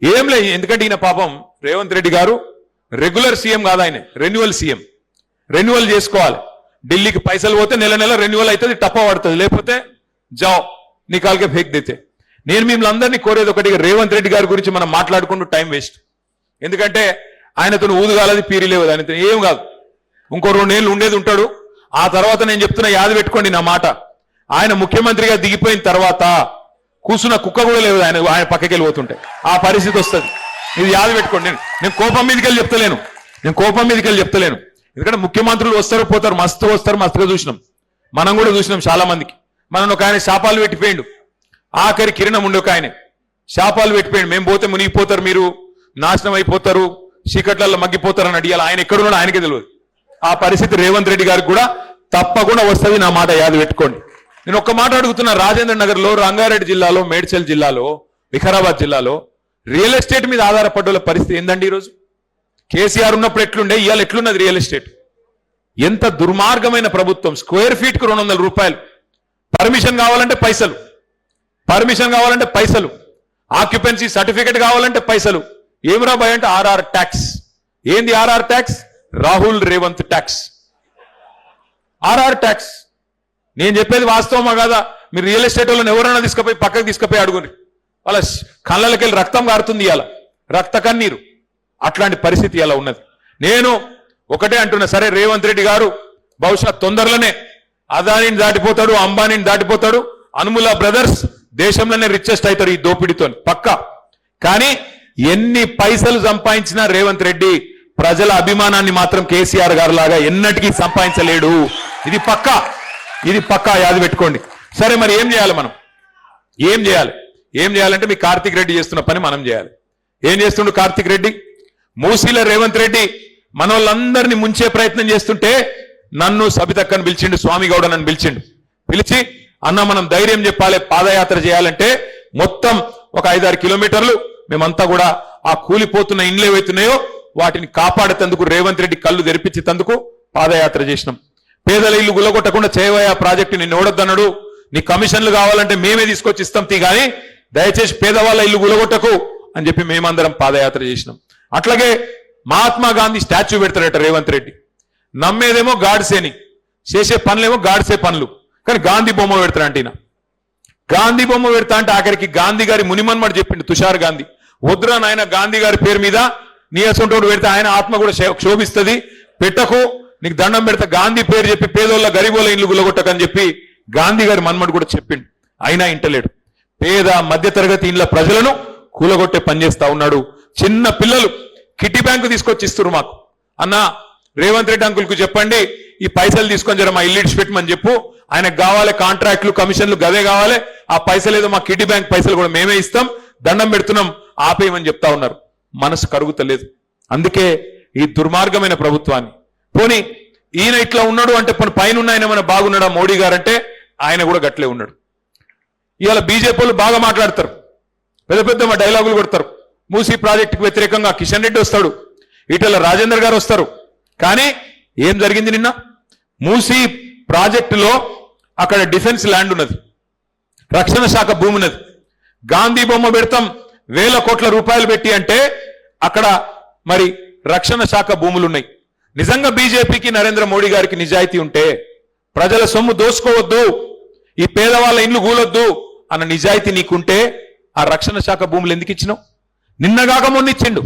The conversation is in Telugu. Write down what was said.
ఏం లేదు, ఎందుకంటే ఈయన పాపం రేవంత్ రెడ్డి గారు రెగ్యులర్ సీఎం కాదు, ఆయన రెన్యువల్ సీఎం. రెన్యువల్ చేసుకోవాలి. ఢిల్లీకి పైసలు పోతే నెల నెల రెన్యువల్ అవుతుంది, టప్ప పడుతుంది. లేకపోతే జావ్ నికాల్కే ఫేక్ దితే. నేను మిమ్మల్ని అందరినీ కోరేది ఒకటి, రేవంత్ రెడ్డి గారి గురించి మనం మాట్లాడుకుంటూ టైం వేస్ట్. ఎందుకంటే ఆయనతో ఊదుగాలది పీరిలేవు, ఆయనతో ఏం కాదు. ఇంకో 2 ఏళ్ళు ఉండేది ఉంటాడు. ఆ తర్వాత నేను చెప్తున్నా, యాద పెట్టుకోండి నా మాట, ఆయన ముఖ్యమంత్రిగా దిగిపోయిన తర్వాత కూసున్న కుక్క కూడా లేదు ఆయన పక్కకి వెళ్ళిపోతుంటే. ఆ పరిస్థితి వస్తుంది. ఇది యాద పెట్టుకోండి. నేను కోపం మీదకి వెళ్ళి చెప్తలేను. ఎందుకంటే ముఖ్యమంత్రులు వస్తారు పోతారు, మస్తుగా చూసినాం. మనం కూడా చూసినాం చాలా మందికి. మనం ఒక ఆయన శాపాలు పెట్టిపోయిండు, ఆఖరి కిరణం ఉండే ఒక ఆయన శాపాలు పెట్టిపోయిండు. మేము పోతే మునిగిపోతారు, మీరు నాశనం అయిపోతారు, చీకట్లలో మగ్గిపోతారు అని అడిగాలి. ఆయన ఎక్కడున్నాడో ఆయనకే తెలియదు. ఆ పరిస్థితి రేవంత్ రెడ్డి గారికి కూడా తప్పకుండా వస్తుంది, నా మాట యాద పెట్టుకోండి. నేను ఒక్క మాట అడుగుతున్నా, రాజేంద్ర నగర్ లో, రంగారెడ్డి జిల్లాలో, మేడ్చల్ జిల్లాలో, వికారాబాద్ జిల్లాలో రియల్ ఎస్టేట్ మీద ఆధారపడ్డ పరిస్థితి ఏందండి? ఈరోజు కేసీఆర్ ఉన్నప్పుడు ఎట్లుండే, ఇవాళ ఎట్లున్నది రియల్ ఎస్టేట్? ఎంత దుర్మార్గమైన ప్రభుత్వం. స్క్వేర్ ఫీట్ కు 200 రూపాయలు, పర్మిషన్ కావాలంటే పైసలు, ఆక్యుపెన్సీ సర్టిఫికెట్ కావాలంటే పైసలు. ఏమిరా భయ అంటే ఆర్ఆర్ ట్యాక్స్. ఏంది RR tax? Rahul Revanth tax, RR tax. నేను చెప్పేది వాస్తవమా కాదా? మీరు రియల్ ఎస్టేట్ వాళ్ళని ఎవరైనా పక్కకు తీసుకుపోయి అడుగుని, వాళ్ళ కళ్ళకి వెళ్ళి రక్తం కారుతుంది ఇవాళ, రక్త కన్నీరు. అట్లాంటి పరిస్థితి ఇలా ఉన్నది. నేను ఒకటే అంటున్నా, సరే రేవంత్ రెడ్డి గారు బహుశా తొందరలోనే అదానిని దాటిపోతాడు, అంబానీని దాటిపోతాడు, అనుముల బ్రదర్స్ దేశంలోనే రిచెస్ట్ అవుతారు ఈ దోపిడితో పక్కా. కానీ ఎన్ని పైసలు సంపాదించినా రేవంత్ రెడ్డి ప్రజల అభిమానాన్ని మాత్రం కేసీఆర్ గారు లాగా ఎన్నటికీ సంపాదించలేడు. ఇది పక్కా యాద పెట్టుకోండి. సరే మరి ఏం చేయాలి మనం? ఏం చేయాలంటే మీ కార్తిక్ రెడ్డి చేస్తున్న పని మనం చేయాలి. ఏం చేస్తుండు కార్తిక్ రెడ్డి? మూసీలో రేవంత్ రెడ్డి మనోళ్ళందరినీ ముంచే ప్రయత్నం చేస్తుంటే నన్ను సబితక్కని పిలిచిండు, స్వామి గౌడ నన్ను పిలిచి అన్న మనం ధైర్యం చెప్పాలి, పాదయాత్ర చేయాలంటే మొత్తం ఒక 5-6 కిలోమీటర్లు మేమంతా కూడా ఆ కూలిపోతున్న ఇండ్లు ఏవైతున్నాయో వాటిని కాపాడేందుకు రేవంత్ రెడ్డి కళ్ళు తెరిపించేందుకు పాదయాత్ర చేసినాం. పేదల ఇల్లు గులగొట్టకుండా చేయవయ్యా ప్రాజెక్టు, నిన్ను ఓడొద్దన్నాడు, నీ కమిషన్లు కావాలంటే మేమే తీసుకొచ్చి ఇస్తాం కానీ దయచేసి పేదవాళ్ళ ఇల్లు గులగొట్టకు అని చెప్పి మేమందరం పాదయాత్ర చేసినాం. అట్లాగే మహాత్మా గాంధీ స్టాచ్యూ పెడతాడట రేవంత్ రెడ్డి. నమ్మేదేమో గాడ్సేని, చేసే పనులేమో గాడ్సే పనులు, కానీ గాంధీ బొమ్మ పెడతాడంట ఈయన. గాంధీ బొమ్మ పెడతా అంటే ఆఖరికి గాంధీ గారి మునిమన్మడు చెప్పిండు తుషార్ గాంధీ, వద్దురా నాయన గాంధీ గారి పేరు మీద నీయసంటోడు పెడితే ఆయన ఆత్మ కూడా క్షోభిస్తుంది, పెట్టకు, నీకు దండం పెడతా, గాంధీ పేరు చెప్పి పేదోళ్ళ గరీబోళ్ళ ఇల్లు గులగొట్టకని చెప్పి గాంధీ గారి మన్మడు కూడా చెప్పిండు. అయినా ఇంటలేడు. పేద మధ్యతరగతి ఇండ్ల ప్రజలను కూలగొట్టే పని చేస్తా ఉన్నాడు. చిన్న పిల్లలు కిట్టి బ్యాంకు తీసుకొచ్చి ఇస్తున్నారు మాకు. అన్న రేవంత్ రెడ్డి అంకుల్కు చెప్పండి, ఈ పైసలు తీసుకొని జర మా ఇల్లు ఇడిచిపెట్టమని చెప్పు, ఆయనకు కావాలి కాంట్రాక్టులు, కమిషన్లు గదే కావాలి, ఆ పైసలు ఏదో మా కిట్టి బ్యాంక్ పైసలు కూడా మేమే ఇస్తాం, దండం పెడుతున్నాం, ఆపేయమని చెప్తా ఉన్నారు. మనసు కరుగుతలేదు. అందుకే ఈ దుర్మార్గమైన ప్రభుత్వాన్ని, పోనీ ఈయన ఇట్లా ఉన్నాడు అంటే పోనీ పైన ఉన్న ఆయన ఏమైనా బాగున్నాడా మోడీ గారు అంటే ఆయన కూడా గట్లే ఉన్నాడు. ఇవాళ బీజేపీలు బాగా మాట్లాడతారు, పెద్ద మా డైలాగులు కొడతారు. మూసీ ప్రాజెక్టుకు వ్యతిరేకంగా కిషన్ రెడ్డి వస్తాడు, ఈటెల రాజేందర్ గారు వస్తారు. కానీ ఏం జరిగింది నిన్న? మూసీ ప్రాజెక్టులో అక్కడ డిఫెన్స్ ల్యాండ్ ఉన్నది, రక్షణ శాఖ భూమి ఉన్నది. గాంధీ బొమ్మ పెడతాం 1000 కోట్ల రూపాయలు పెట్టి అంటే అక్కడ మరి రక్షణ శాఖ భూములు ఉన్నాయి. నిజంగా బీజేపీకి నరేంద్ర మోడీ గారికి నిజాయితీ ఉంటే, ప్రజల సొమ్ము దోసుకోవద్దు, ఈ పేదవాళ్ళ ఇండ్లు కూలొద్దు అన్న నిజాయితీ నీకుంటే ఆ రక్షణ శాఖ భూములు ఎందుకు ఇచ్చినావు? నిన్నగాక మొన్న ఇచ్చిండు.